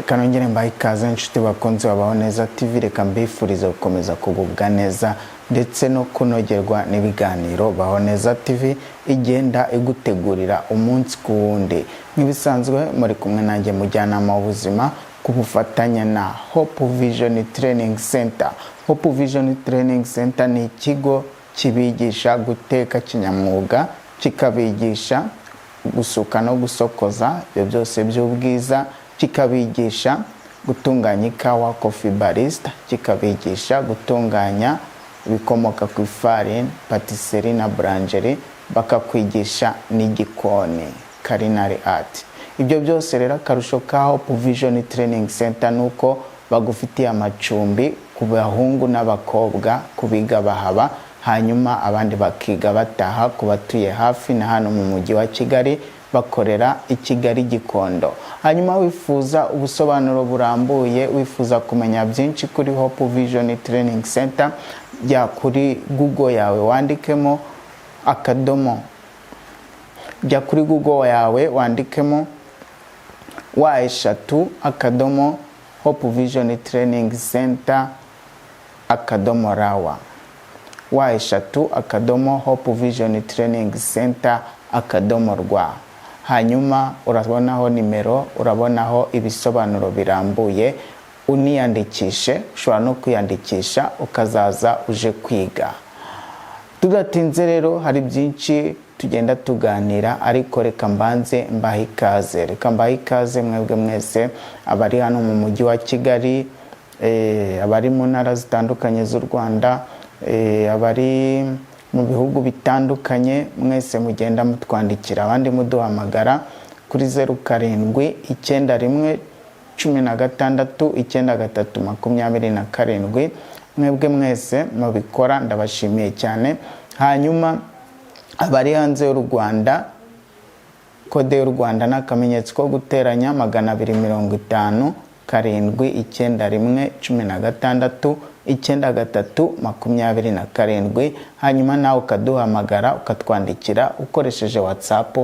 Reka nongere mbahe ikaze inshuti bakunzi babaho neza TV, reka mbifurize gukomeza kugubwa neza ndetse no kunogerwa n'ibiganiro Baho Neza TV igenda igutegurira umunsi ku wundi. Nk'ibisanzwe muri kumwe nanjye mujyanama w'ubuzima ku bufatanye na Hope Vision Training Center. Hope Vision Training Center ni ikigo kibigisha guteka kinyamwuga, kikabigisha gusuka no gusokoza ibyo byose by'ubwiza, kikabigisha gutunganya ikawa coffee barista, kikabigisha gutunganya ibikomoka ku ifarini, patisserie na boulangerie, bakakwigisha n'igikoni culinary art. Ibyo byose rero akarusho ka Hope Vision Training Center nuko bagufitiye amacumbi ku bahungu n'abakobwa kubiga bahaba, hanyuma abandi bakiga bataha ku batuye hafi na hano mu mujyi wa Kigali, bakorera i Kigali Gikondo. Hanyuma wifuza ubusobanuro burambuye, wifuza kumenya byinshi kuri Hope Vision Training Center, jya kuri Google yawe wandikemo akadomo, jya kuri Google yawe wandikemo eshatu akadomo Hope Vision Training Center akadomo rawa, eshatu akadomo Hope Vision Training Center akadomo rwa. Hanyuma urabonaho nimero, urabonaho ibisobanuro birambuye, uniyandikishe. Ushobora no kwiyandikisha ukazaza uje kwiga. Tudatinze rero, hari byinshi tugenda tuganira, ariko reka mbanze mbahe ikaze. Reka mbahe ikaze mwebwe mwese abari hano mu mujyi wa Kigali, abari mu ntara zitandukanye z'u Rwanda, abari mu bihugu bitandukanye, mwese mugenda mutwandikira, abandi muduhamagara kuri 0791619327. Mwebwe mwese mubikora ndabashimiye cyane. Hanyuma abari hanze y'u Rwanda, kode y'u Rwanda n'akamenyetso ko guteranya 250 791619327. Hanyuma nawe ukaduhamagara ukatwandikira ukoresheje WhatsApp.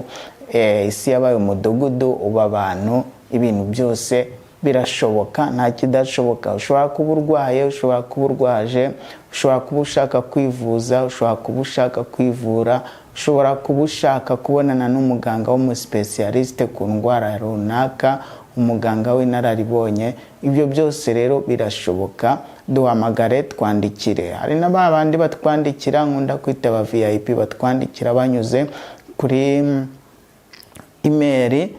Isi yabaye umudugudu uba abantu, ibintu byose birashoboka, nta kidashoboka. Ushobora kuba urwaye, ushobora kuba urwaje, ushobora kuba ushaka kwivuza, ushobora kuba ushaka kwivura, ushobora kuba ushaka kubonana n'umuganga w'umuspecialiste ku ndwara runaka, umuganga w'inararibonye. Ibyo byose rero birashoboka. Duhamagare, twandikire. Hari n'abandi batwandikira, nkunda kwita aba VIP, batwandikira banyuze kuri email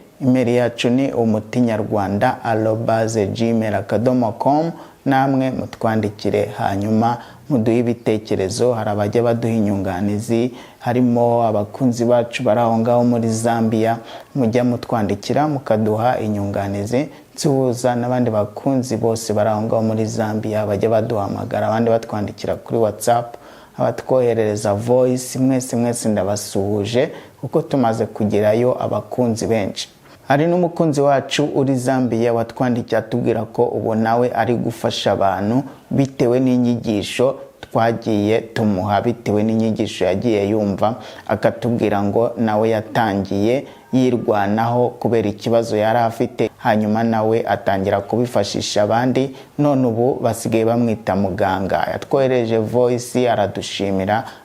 yacu ni umutinyarwanda@gmail.com. namwe mutwandikire, hanyuma muduhe ibitekerezo. Hari abajya baduha inyunganizi, harimo abakunzi bacu bari aho ngaho muri Zambia, mujya mutwandikira mukaduha inyunganizi. Nsuhuza n'abandi bakunzi bose bari aho ngaho muri Zambia, bajya baduhamagara, abandi batwandikira kuri WhatsApp, abatwoherereza voice. Mwese ndabasuhuje kuko tumaze kugerayo abakunzi benshi. Hari n'umukunzi wacu uri Zambia watwandikiye atubwira ko ubu nawe ari gufasha abantu bitewe n'inyigisho twagiye tumuha, bitewe n'inyigisho yagiye yumva, akatubwira ngo nawe yatangiye yirwanaho kubera ikibazo yari afite, hanyuma nawe atangira kubifashisha abandi, none ubu basigaye bamwita muganga. Yatwohereje voice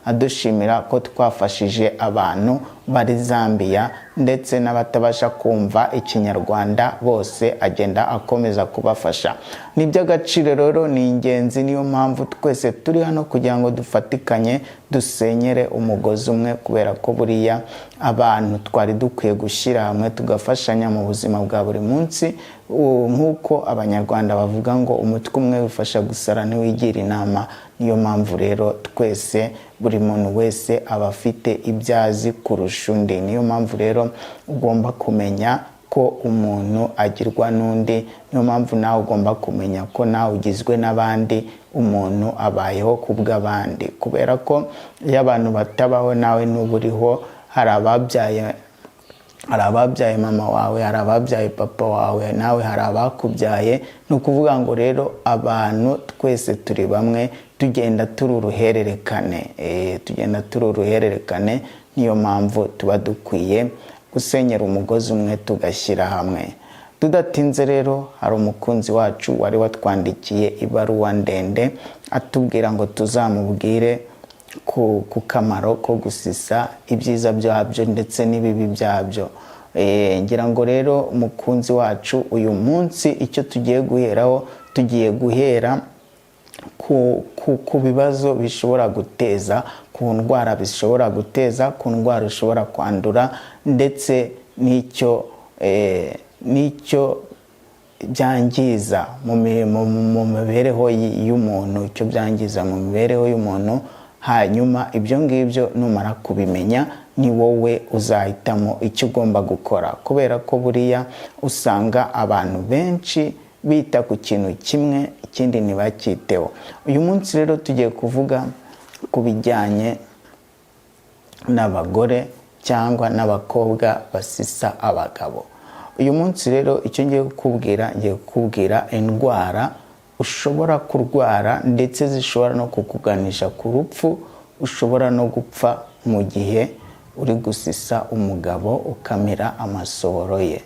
adushimira ko twafashije abantu bari Zambia, ndetse n'abatabasha kumva ikinyarwanda bose agenda akomeza kubafasha. Ni by'agaciro rero, ni ingenzi. Niyo mpamvu twese turi hano kugira ngo dufatikanye dusenyere umugozi umwe, kubera ko buriya abantu twari dukwiye gushyira hamwe tugafashanya mu buzima bwa buri munsi. Nk'uko abanyarwanda bavuga ngo umutwe umwe wifasha gusara ntiwigira inama. Niyo mpamvu rero twese, buri muntu wese aba afite ibyazi kurusha undi. Niyo mpamvu rero ugomba kumenya ko umuntu agirwa n'undi. Niyo mpamvu nawe ugomba kumenya ko nawe ugizwe n'abandi, umuntu abayeho kubw'abandi. Kubera ko iyo abantu batabaho nawe n'uburiho, hari ababyaye mama wawe, hari ababyaye papa wawe, nawe hari abakubyaye. Ni ukuvuga ngo rero abantu twese turi bamwe, tugenda turi uruhererekane. Niyo mpamvu tuba dukwiye gusenyera umugozi umwe tugashyira hamwe. Tudatinze rero, hari umukunzi wacu wari watwandikiye ibaruwa ndende atubwira ngo tuzamubwire ku kamaro ko gusisa, ibyiza byabyo ndetse n'ibibi byabyo. Ngira ngo rero umukunzi wacu, uyu munsi icyo tugiye guheraho, tugiye guhera ku bibazo bishobora guteza, ku ndwara bishobora guteza, ku ndwara ushobora kwandura, ndetse n'icyo byangiza mu mibereho y'umuntu, icyo byangiza mu mibereho y'umuntu. Hanyuma ibyo ngibyo numara kubimenya, ni wowe uzahitamo icyo ugomba gukora, kubera ko buriya usanga abantu benshi bita ku kintu kimwe, ikindi ntibakiteho. Uyu munsi rero tugiye kuvuga ku bijyanye n'abagore cyangwa n'abakobwa basisa abagabo. Uyu munsi rero icyo ngiye kukubwira indwara ushobora kurwara ndetse zishobora no kukuganisha ku rupfu, ushobora no gupfa mu gihe uri gusisa umugabo ukamira amasohoro ye.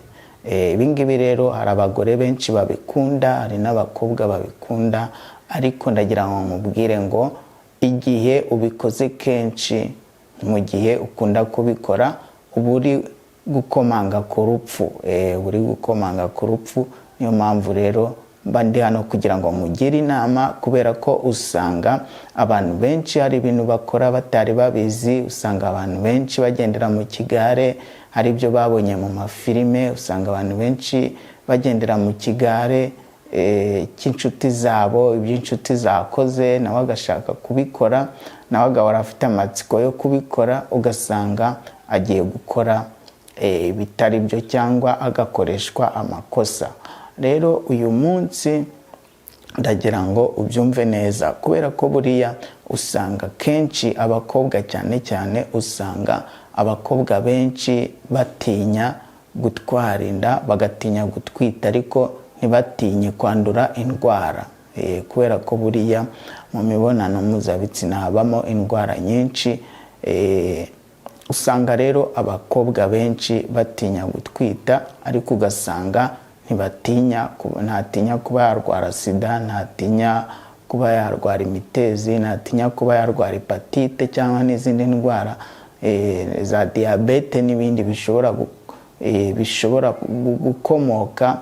Ibingibi rero hari abagore benshi babikunda, hari n'abakobwa babikunda, ariko ndagira ngo nkubwire ngo igihe ubikoze kenshi, mu gihe ukunda kubikora, uba uri gukomanga ku rupfu, niyo mpamvu rero mba ndi hano kugira ngo mugire inama, kubera ko usanga abantu benshi hari ibintu bakora batari babizi. Usanga abantu benshi bagendera mu kigare, hari ibyo babonye mu mafilime. Usanga abantu benshi bagendera mu kigare cy'inshuti zabo, iby'inshuti zakoze nawe agashaka kubikora, nawe agahora afite amatsiko yo kubikora, ugasanga agiye gukora bitari byo cyangwa agakoreshwa amakosa. Rero uyu munsi ndagira ngo ubyumve neza, kubera ko buriya usanga kenshi abakobwa, cyane cyane usanga abakobwa benshi batinya gutwara inda, bagatinya gutwita, ariko ntibatinye kwandura indwara, kubera ko buriya mu mibonano mpuzabitsina habamo indwara nyinshi. Usanga rero abakobwa benshi batinya gutwita, ariko ugasanga ntatinya kuba yarwara sida, ntatinya kuba yarwara imitezi, ntatinya kuba yarwara hepatite cyangwa n'izindi ndwara za diyabete n'ibindi bishobora gukomoka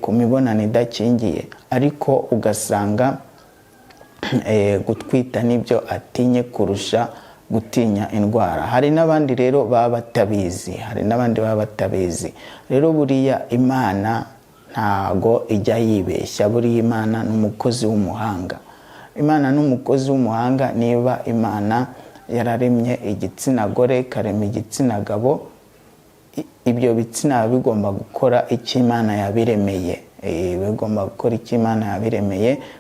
ku mibonano idakingiye, ariko ugasanga gutwita nibyo atinye kurusha gutinya indwara. Hari n'abandi rero baba batabizi, rero buriya Imana ntago ijya yibeshya. Buriya Imana n'umukozi w'umuhanga. Niba Imana yararemye igitsina gore, ikarema igitsina gabo, ibyo bitsina bigomba gukora icyo Imana yabiremeye,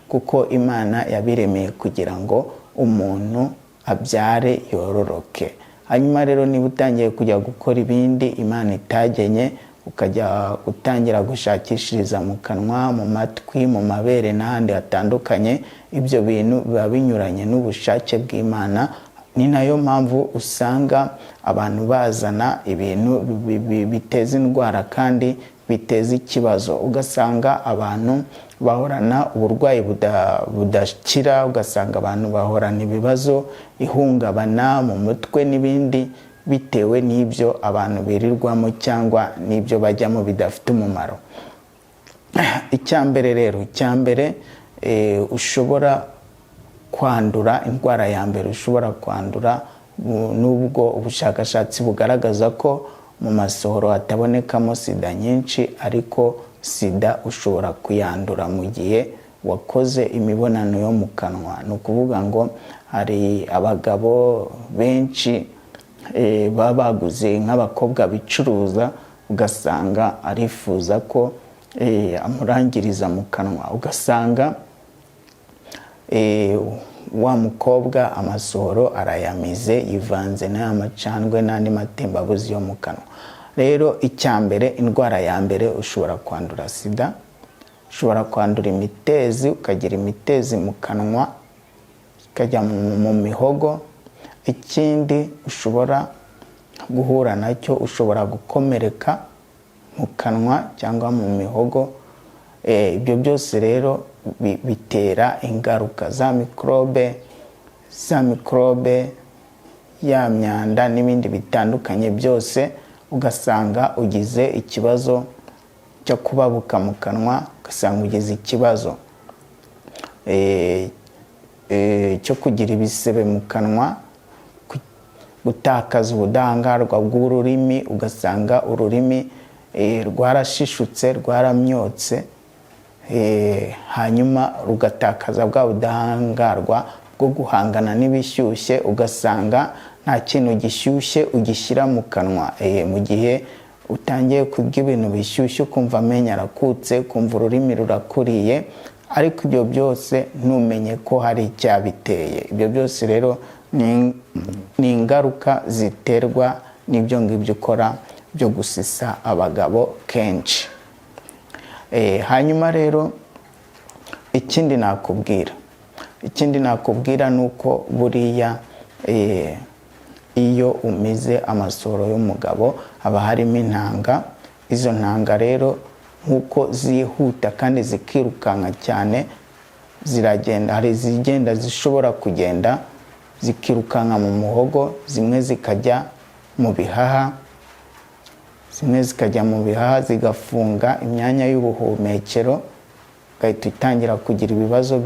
kuko Imana yabiremeye kugira ngo umuntu abyare, yororoke. Hanyuma rero niba utangiye kujya gukora ibindi Imana itagenye, ukajya gutangira gushakishiriza mu kanwa, mu matwi, mu mabere n'ahandi hatandukanye, ibyo bintu biba binyuranye n'ubushake bw'Imana. Ni nayo mpamvu usanga abantu bazana ibintu biteza indwara kandi biteza ikibazo. Ugasanga abantu bahorana uburwayi budakira, ugasanga abantu bahorana ibibazo, ihungabana mu mutwe n'ibindi, bitewe n'ibyo abantu birirwamo cyangwa n'ibyo bajyamo bidafite umumaro. Icyambere ushobora kwandura, indwara ya mbere ushobora kwandura, nubwo ubushakashatsi bugaragaza ko mu masohoro hatabonekamo sida nyinshi, ariko sida ushobora kuyandura mu gihe wakoze imibonano yo mu kanwa. Ni ukuvuga ngo hari abagabo benshi baba baguze nk'abakobwa bicuruza, ugasanga arifuza ko amurangiriza mu kanwa, ugasanga wa mukobwa amasohoro arayamize, yivanze n'amacandwe n'andi matembabuzi yo mu kanwa. Rero icyambere, indwara ya mbere ushobora kwandura sida, ushobora kwandura imitezi, ukagira imitezi mu kanwa ikajya mu mihogo. Ikindi ushobora guhura nacyo, ushobora gukomereka mu kanwa cyangwa mu mihogo. Ibyo byose rero bitera ingaruka, za mikorobe, ya myanda n'ibindi bitandukanye byose, ugasanga ugize ikibazo cyo kubabuka mu kanwa, ugasanga ugize ikibazo cyo kugira ibisebe mu kanwa, gutakaza ubudahangarwa bw'ururimi, ugasanga ururimi rwarashishutse, rwaramyotse, hanyuma rugatakaza bwa budahangarwa bwo guhangana n'ibishyushye, ugasanga nta kintu gishyushye ugishyira mu kanwa. Mu gihe utangiye kurya ibintu bishyushye ukumva amenyo arakutse, kumva ururimi rurakuriye, ariko ibyo byose ntumenye ko hari icyabiteye. Ibyo byose rero ni ingaruka ziterwa n'ibyo ngibyo ukora byo gusisa abagabo kenshi. Hanyuma rero ikindi nakubwira ni uko buriya iyo umize amasohoro y'umugabo haba harimo intanga. Izo ntanga rero nk'uko zihuta kandi zikirukanka cyane, ziragenda, hari izigenda zishobora kugenda zikirukanka mu muhogo, zimwe zikajya mu bihaha, zigafunga imyanya y'ubuhumekero, ugahita utangira kugira ibibazo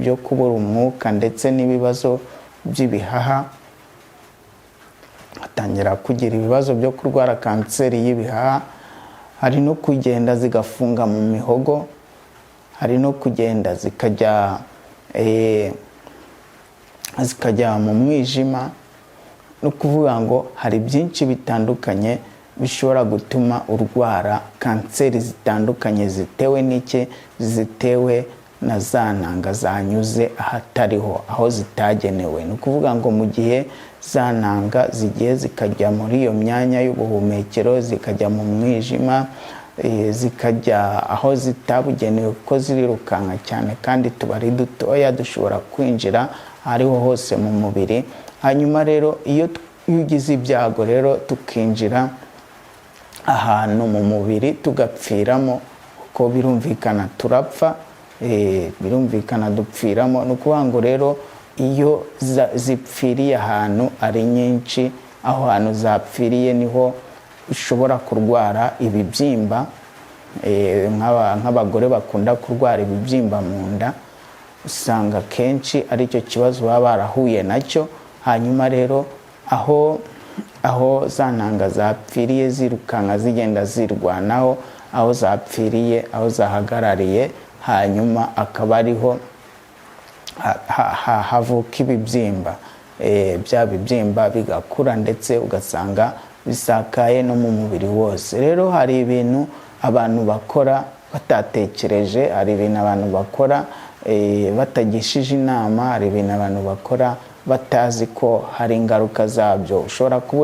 byo kubura umwuka ndetse n'ibibazo by'ibihaha, atangira kugira ibibazo byo kurwara kanseri y'ibihaha. Hari no kugenda zigafunga mu mihogo, hari no kugenda zikajya mu mwijima. No kuvuga ngo hari byinshi bitandukanye bishobora gutuma urwara kanseri zitandukanye zitewe n'iki? Zitewe na za ntanga zanyuze ahatariho, aho zitagenewe. Ni ukuvuga ngo mu gihe za ntanga zigiye zikajya muri iyo myanya y'ubuhumekero, zikajya mu mwijima, zikajya aho zitabugenewe kuko zirirukanka cyane kandi tuba ari dutoya, dushobora kwinjira ariho hose mu mubiri. Hanyuma rero iyo ugize ibyago rero tukinjira ahantu mu mubiri tugapfiramo, kuko birumvikana turapfa, birumvikana dupfiramo. Ni ukuvuga ngo rero iyo zipfiriye ahantu ari nyinshi, aho hantu zapfiriye niho ushobora kurwara ibibyimba. Nk'abagore bakunda kurwara ibibyimba mu nda, usanga kenshi ari cyo kibazo baba barahuye nacyo. Hanyuma rero aho za ntanga zapfiriye zirukanka zigenda zirwanaho, aho zapfiriye, aho zahagarariye, hanyuma akaba ariho havuka ibibyimba. Bya bibyimba bigakura ndetse ugasanga bisakaye no mu mubiri wose. Rero hari ibintu abantu bakora batatekereje, hari ibintu abantu bakora batagishije inama, hari ibintu abantu bakora batazi ko hari ingaruka zabyo. Ushobora kuba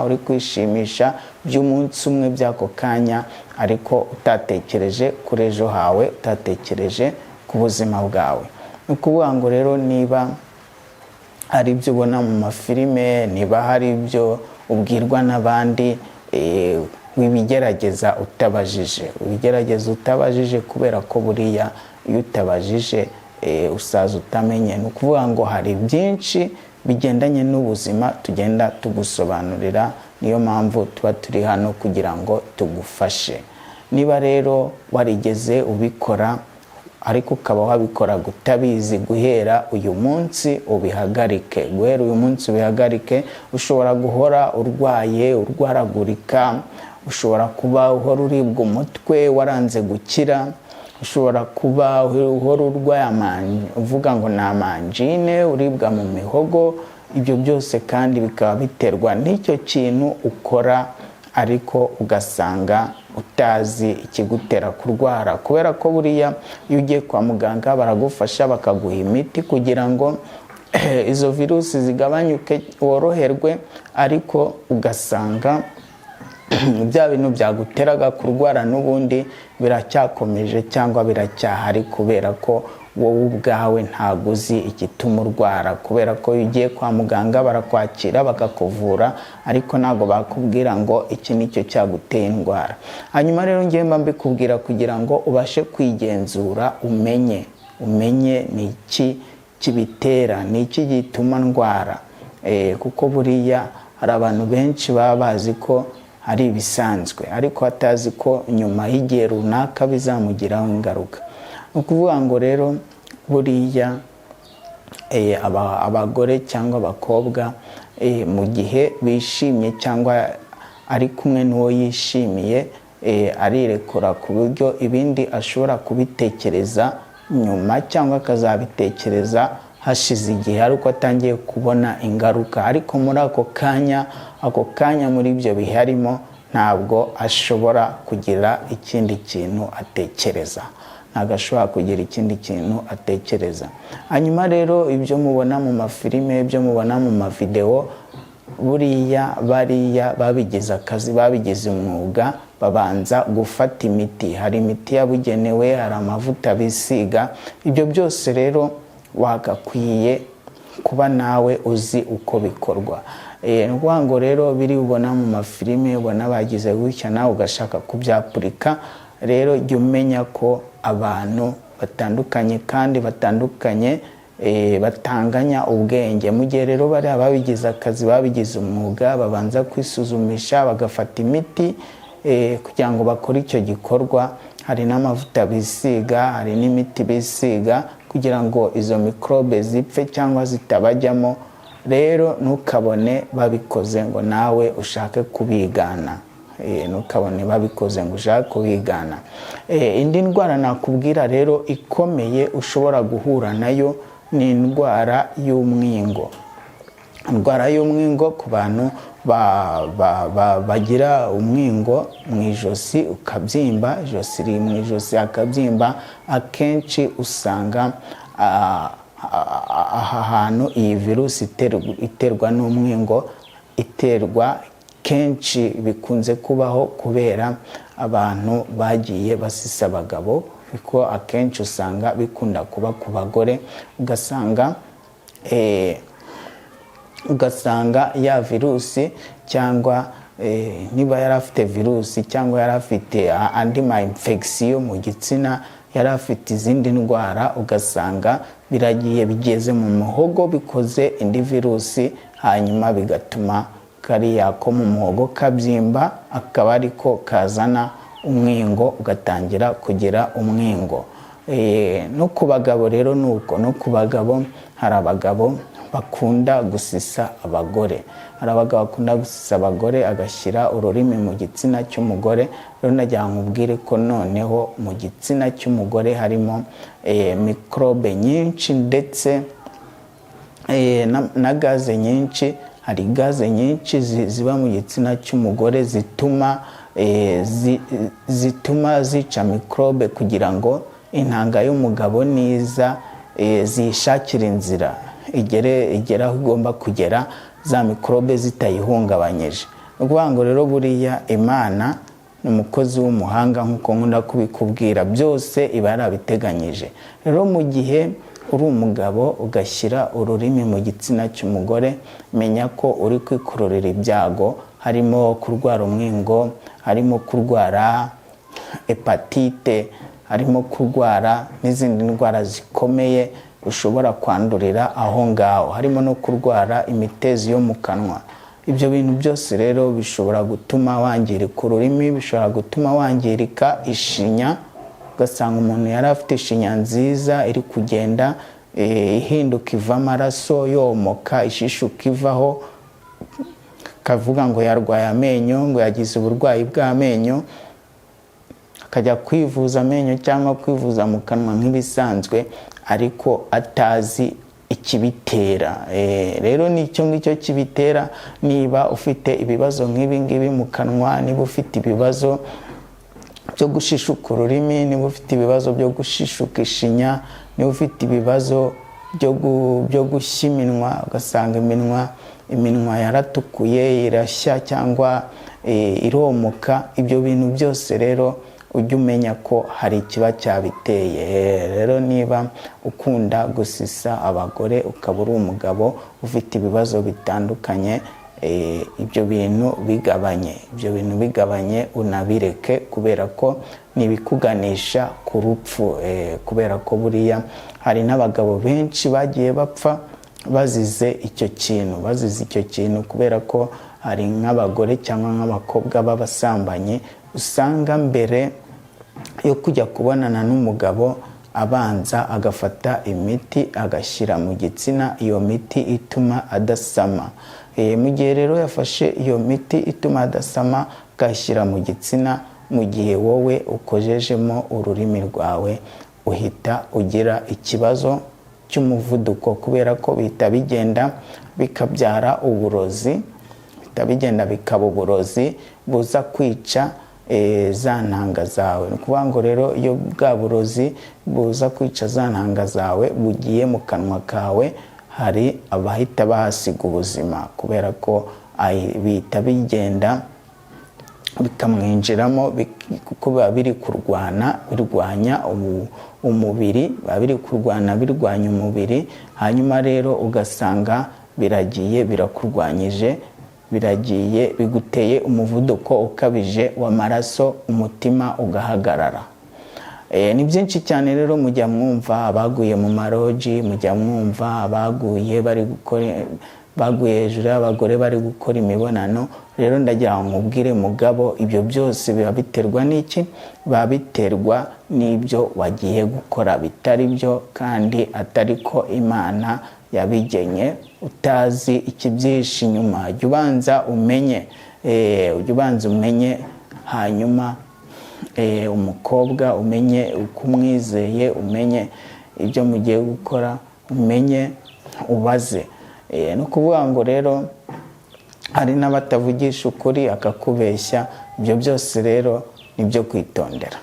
uri kwishimisha by'umunsi umwe by'ako kanya, ariko utatekereje kuri ejo hawe, utatekereje ku buzima bwawe. Ni ukuvuga ngo rero niba hari ibyo ubona mu mafilime, niba hari ibyo ubwirwa n'abandi, wibigerageza utabajije, kubera ko buriya iyo utabajije usaza utamenye. Ni ukuvuga ngo hari byinshi bigendanye n'ubuzima tugenda tugusobanurira, niyo mpamvu tuba turi hano kugira ngo tugufashe. Niba rero warigeze ubikora ariko ukaba wabikora utabizi, guhera uyu munsi ubihagarike. Ushobora guhora urwaragurika, ushobora kuba uhora uribwa umutwe waranze gukira, ushobora kuba uhora urwaye uvuga ngo ni amanjine, uribwa mu mihogo. Ibyo byose kandi bikaba biterwa n'icyo kintu ukora, ariko ugasanga utazi ikigutera kurwara. Kubera ko buriya iyo ugiye kwa muganga baragufasha bakaguha imiti kugira ngo izo virusi zigabanyuke, woroherwe, ariko ugasanga bya bintu byaguteraga kurwara n'ubundi biracyakomeje cyangwa biracyahari, kubera ko wowe ubwawe ntabwo uzi igituma urwara, kubera ko iyo ugiye kwa muganga barakwakira bakakuvura, ariko ntabwo bakubwira ngo iki nicyo cyaguteye indwara. Hanyuma rero ngiye mba mbikubwira kugira ngo ubashe kwigenzura, umenye ni iki kibitera, ni iki gituma ndwara. Kuko buriya hari abantu benshi baba bazi ko ari ibisanzwe, ariko batazi ko nyuma y'igihe runaka bizamugiraho ingaruka. Ni ukuvuga ngo rero buriya abagore cyangwa abakobwa mu gihe bishimye cyangwa ari kumwe n'uwo yishimiye, arirekura ku buryo ibindi ashobora kubitekereza nyuma cyangwa akazabitekereza hashize igihe, ariko atangiye kubona ingaruka. Ariko muri ako kanya muri ibyo bihe arimo, ntabwo ashobora kugira ikindi kintu atekereza, Hanyuma rero ibyo mubona mu mafilime, ibyo mubona mu mavideo, buriya bariya babigize akazi, babigize umwuga, babanza gufata imiti. Hari imiti yabugenewe, hari amavuta bisiga. Ibyo byose rero wagakwiye kuba nawe uzi uko bikorwa. Ni ukuvuga ngo rero biri ubona mu mafilime, ubona bagize gutya, nawe ugashaka kubyapurika. Rero jya umenya ko abantu batandukanye kandi batandukanye batanganya ubwenge. Mu gihe rero bariya babigize akazi, babigize umwuga, babanza kwisuzumisha, bagafata imiti kugira ngo bakore icyo gikorwa. Hari n'amavuta bisiga, hari n'imiti bisiga kugira ngo izo mikrobe zipfe cyangwa zitabajyamo. Rero ntukabone babikoze ngo nawe ushake kubigana. Indi ndwara nakubwira rero ikomeye ushobora guhura nayo ni indwara y'umwingo. Indwara y'umwingo ku bantu bagira umwingo mu ijosi ukabyimba, ijosi riri mu ijosi akabyimba, akenshi usanga aha hantu iyi virusi iterwa n'umwingo iterwa kenshi bikunze kubaho kubera abantu bagiye basisa abagabo, kuko akenshi usanga bikunda kuba ku bagore. Ugasanga ya virusi cyangwa niba yari afite virusi cyangwa yari afite andi ma infection mu gitsina, yari afite izindi ndwara, ugasanga biragiye bigeze mu muhogo bikoze indi virusi, hanyuma bigatuma kariya ko mu muhogo kabyimba, akaba ariko kazana umwingo, ugatangira kugira umwingo. No ku bagabo rero nuko, no ku bagabo hari abagabo bakunda gusisa abagore. Hari abagabo bakunda gusisa abagore agashyira ururimi mu gitsina cy'umugore. Rero nagira nkubwire ko noneho mu gitsina cy'umugore harimo mikrobe nyinshi ndetse na gaze nyinshi. Hari gaze nyinshi ziba mu gitsina cy'umugore zituma zica mikrobe kugira ngo intanga y'umugabo niza zishakira inzira igera aho igomba kugera, za mikrobe zitayihungabanyije. Ni ukuvuga ngo rero buriya Imana ni umukozi w'umuhanga, nk'uko nkunda kubikubwira, byose iba yarabiteganyije. Rero mu gihe uri umugabo ugashyira ururimi mu gitsina cy'umugore, menya ko uri kwikururira ibyago, harimo kurwara umwingo, harimo kurwara hepatite, harimo kurwara n'izindi ndwara zikomeye ushobora kwandurira aho ngaho, harimo no kurwara imitezi yo mu kanwa. Ibyo bintu byose rero bishobora gutuma wangirika ururimi, bishobora gutuma wangirika ishinya. Ugasanga umuntu yari afite ishinya nziza iri kugenda ihinduka iva amaraso, yomoka, ishishuka ivaho, kavuga ngo yarwaye amenyo, ngo yagize uburwayi bw'amenyo, akajya kwivuza amenyo cyangwa kwivuza mu kanwa nk'ibisanzwe, ariko atazi ikibitera. Rero nicyo ngicyo kibitera. Niba ufite ibibazo nk'ibi ngibi mu kanwa, niba ufite ibibazo byo gushishuka ururimi, niba ufite ibibazo byo gushishuka ishinya, niba ufite ibibazo byo gushya iminwa, ugasanga iminwa yaratukuye, irashya cyangwa iromoka, ibyo bintu byose rero ujye umenya ko hari ikiba cyabiteye. Rero niba ukunda gusisa abagore ukaba uri umugabo ufite ibibazo bitandukanye, ibyo bintu bigabanye unabireke, kubera ko nibikuganisha ku rupfu. Kubera ko buriya hari n'abagabo benshi bagiye bapfa bazize icyo kintu, kubera ko hari nk'abagore cyangwa nk'abakobwa b'abasambanyi usanga mbere yo kujya kubonana n'umugabo abanza agafata imiti agashyira mu gitsina, iyo miti ituma adasama. Mu gihe rero yafashe iyo miti ituma adasama agashyira mu gitsina, mu gihe wowe ukojejemo ururimi rwawe uhita ugira ikibazo cy'umuvuduko, kubera ko bihita bigenda bikabyara uburozi, bikaba uburozi buza kwica za ntanga zawe. Ni ukuvuga ngo rero iyo bwa burozi buza kwica za ntanga zawe bugiye mu kanwa kawe, hari abahita bahasiga ubuzima, kubera ko bihita bigenda bikamwinjiramo, kuko biba biri birwanya umubiri, biba biri birwanya umubiri. Hanyuma rero ugasanga biragiye birakurwanyije, biragiye biguteye umuvuduko ukabije w'amaraso, umutima ugahagarara. Ni byinshi cyane rero mujya mwumva abaguye mu maroji, mujya mwumva abaguye baguye hejuru y'abagore bari gukora imibonano. Rero ndagira ngo nkubwire mugabo, ibyo byose biba biterwa n'iki? Biba biterwa n'ibyo wagiye gukora bitari byo, kandi atari ko Imana yabigenye, utazi ikibyihishe inyuma. Jya ubanza umenye, hanyuma umukobwa umenye uko umwizeye, umenye ibyo mugiye gukora, umenye ubaze. Ni ukuvuga ngo rero hari n'abatavugisha ukuri akakubeshya. Ibyo byose rero nibyo kwitondera.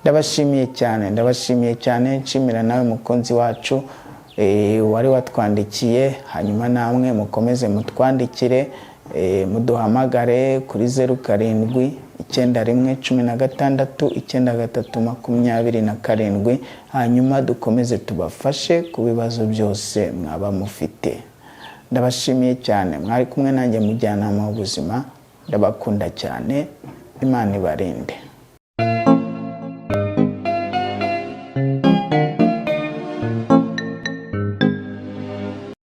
Ndabashimiye cyane, nshimira nawe mukunzi wacu wari watwandikiye. Hanyuma namwe mukomeze mutwandikire, muduhamagare kuri 0791169327. hanyuma dukomeze tubafashe ku bibazo byose mwaba mufite. Ndabashimiye cyane, mwari kumwe nanjye mujyanama w'ubuzima. Ndabakunda cyane, Imana ibarinde.